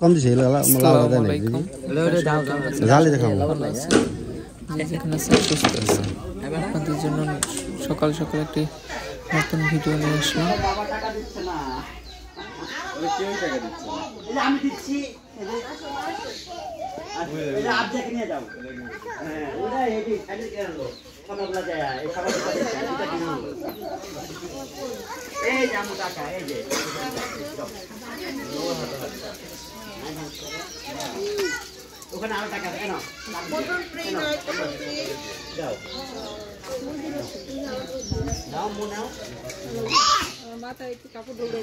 কম দিছে আসসালামু আলাইকুম। জালি দেখাবো যেখানে আছেন সুস্থ আছেন, আপনাদের জন্য সকাল সকাল একটি নতুন ভিডিও নিয়ে আসলাম। ওখানে আরো টাকা কেন নাও মো নাও মাথায় একটু কাপড় দৌড়ে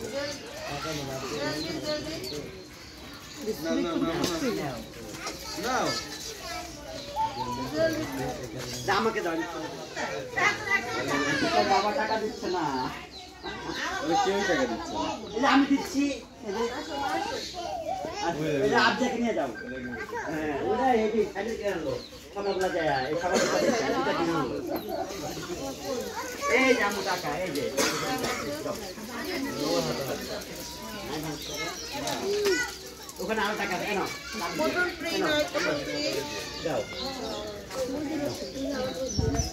নাও আমাকে দাও বাবা টাকা দিচ্ছে না কেউ টাকা দিচ্ছে না আমি দিচ্ছি आप देख नहीं जाओ उधर ये भी खाली कर लो खाना बना जाए ये खाना बना जाए ए जामु टाका ए जे ওখানে আরো টাকা কেন যাও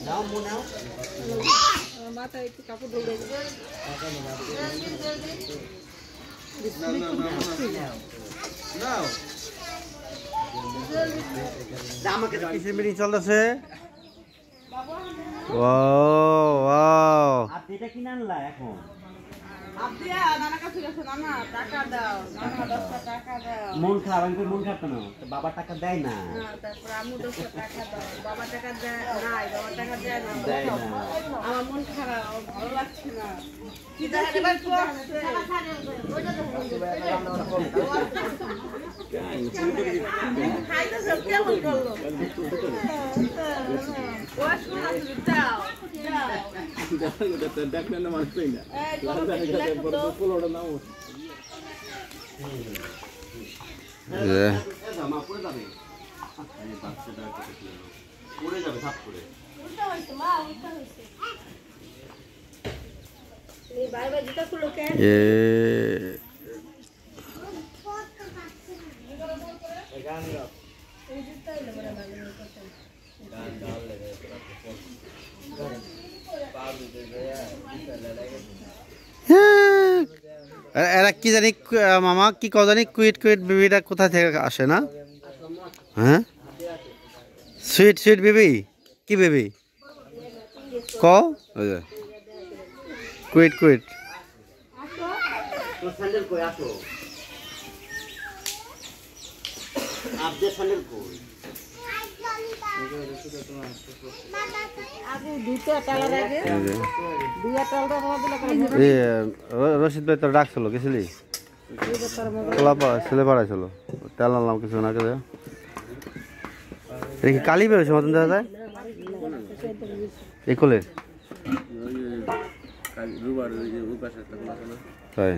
নাও মো নাও মাথায় একটু কাপড় দৌড়ে কিসের মিটিং চলতেছে? আপনি এটা কিনে আনলা এখন মন খারাপ আমি মন খারাপ কেন বাবা টাকা দেয় না আমার মন খারাপ ভালো লাগছে না কেমন করলো এরা কি জানি মামা কি ক জানি কুইট কুইট বেবিটা কোথা থেকে আসে না? হ্যাঁ সুইট সুইট বেবি কি বেবি ক কুইট কুইট सैंडल कोई आसो आप दे सैंडल को রশিদ ভাই তোর ডাকছিল গেছিলি ছেলে পাড়াইছিল তেল আনলাম কিছু না কে দেখি কালি বেরোছে মতন দেখা যায় এই কোলের তাই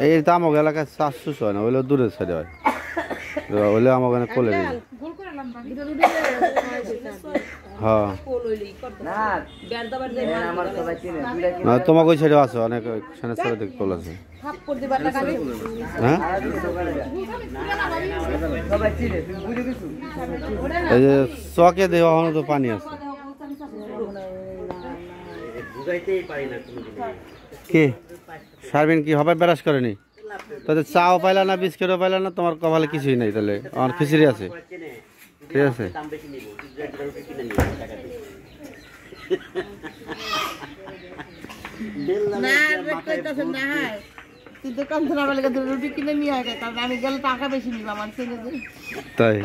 এই তো আমাকে এলাকায় চাষুস হয় না ওইলে দূরের সাইডে হয় ওইলে আমার ওখানে কোলে হ্যাঁ তোমাকে ওই সাইডে আছে অনেক সেনের সাইডে কোল আছে হ্যাঁ এই যে চকে দেওয়া হলো তো পানি আছে কি সারবিন কি হবে ব্রাশ করেনি তাহলে চাও পাইলা না বিস্কিটও পাইলা না তোমার কপালে কিছুই নাই তাহলে আমার খিচুড়ি আছে ঠিক আছে তাই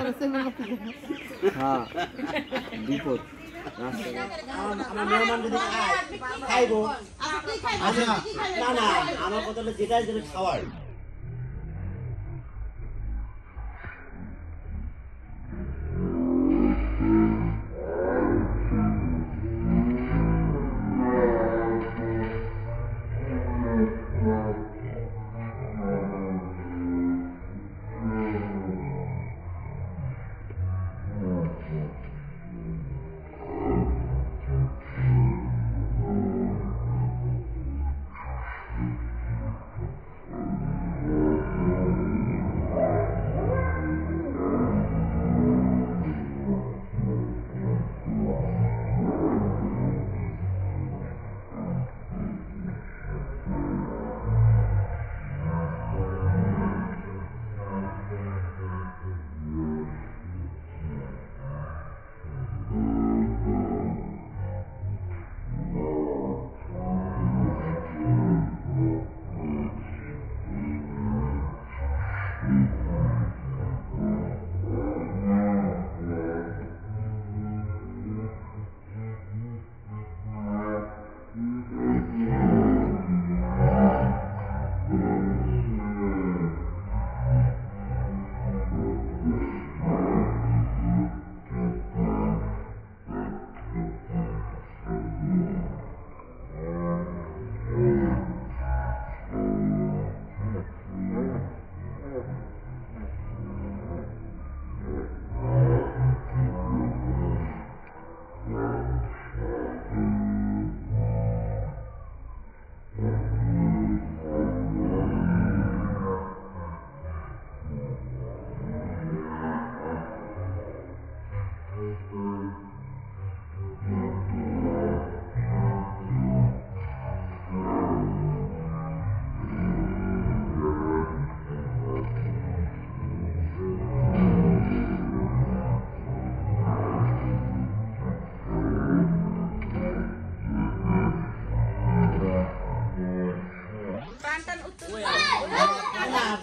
না না আমার কথা হলো যেটা খাওয়ার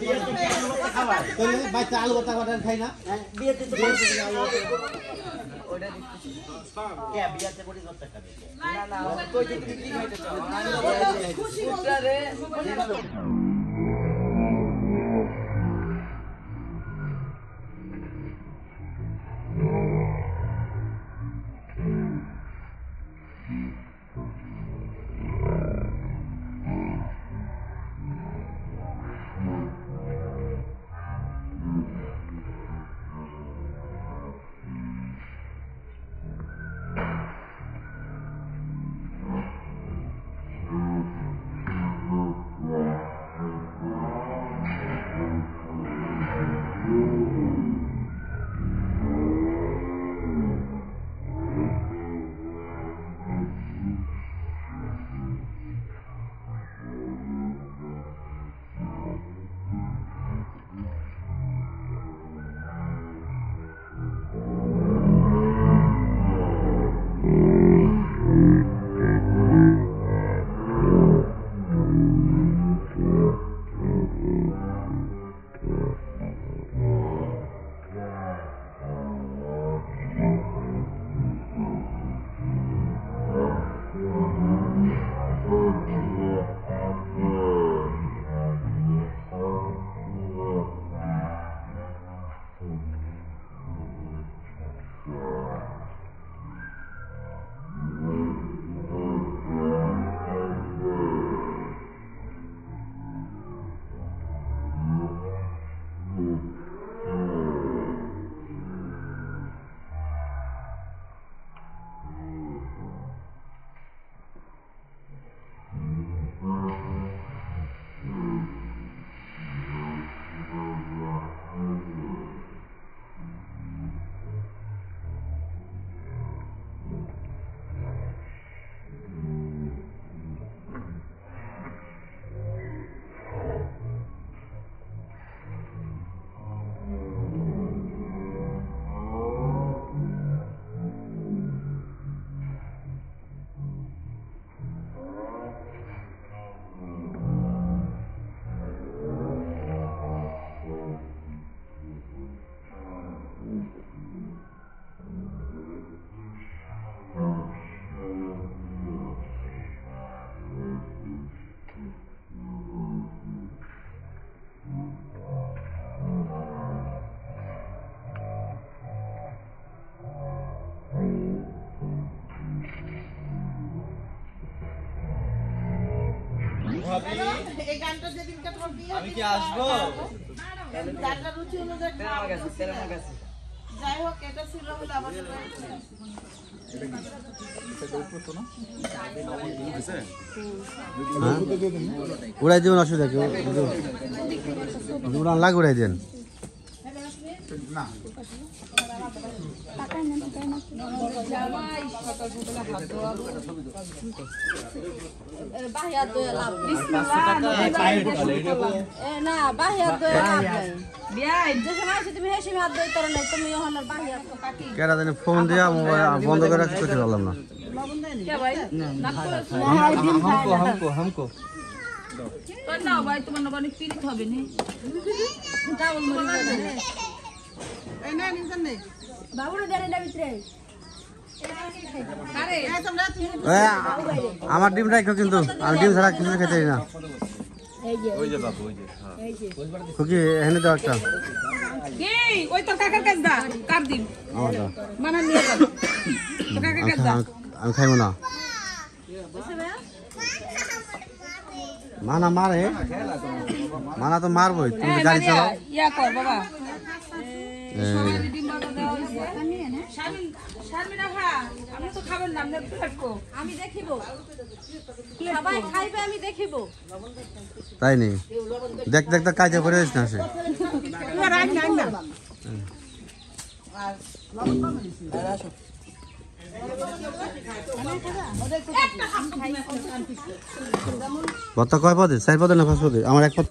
বিয়েতে কি আলু ভর্তা খাওয়ায়? বাচ্চা আলু ভর্তা খাই না? হ্যাঁ, বিয়েতে তো আলু ভর্তা। কে বিয়েতে মরিচ ভর্তা খাবে? এই গানটা যেদিনকে তোমার বিয়ে আমি কি আসবো? গানটা রুচি অনুযায়ী খাওয়া হয়েছে। যাই হোক এটা ছিল বলে আমাদের বাড়িতে উড়াই দেবেন, অসুবিধা কি? উড়ান লাগ উড়াই দেন। কেরা জানি ফোন দিয়া মোবাইল বন্ধ করে রাখতে করতে পারলাম না। আমার ডিম রাখো, কিন্তু আমি ডিম ছাড়া কিছু খেতে না। খুকি এখানে দাও একটা। ওই তো কাকার কাছে দা কার দিন আমার দাও। মানা নিয়ে যাও তো কাকার কাছে দা আমি খাইব না। মানা মারে, মানা তো মারবই। তুমি গাড়ি চালাও। ইয়া কর বাবা আমি দেখিব সবাই খাইবে, আমি দেখিব। তাই নি দেখ দেখ দেখ কাজে করে না সে। ভর্তা কয় পদে? 4 পদে না 5 পদে? আমার 1 পদ।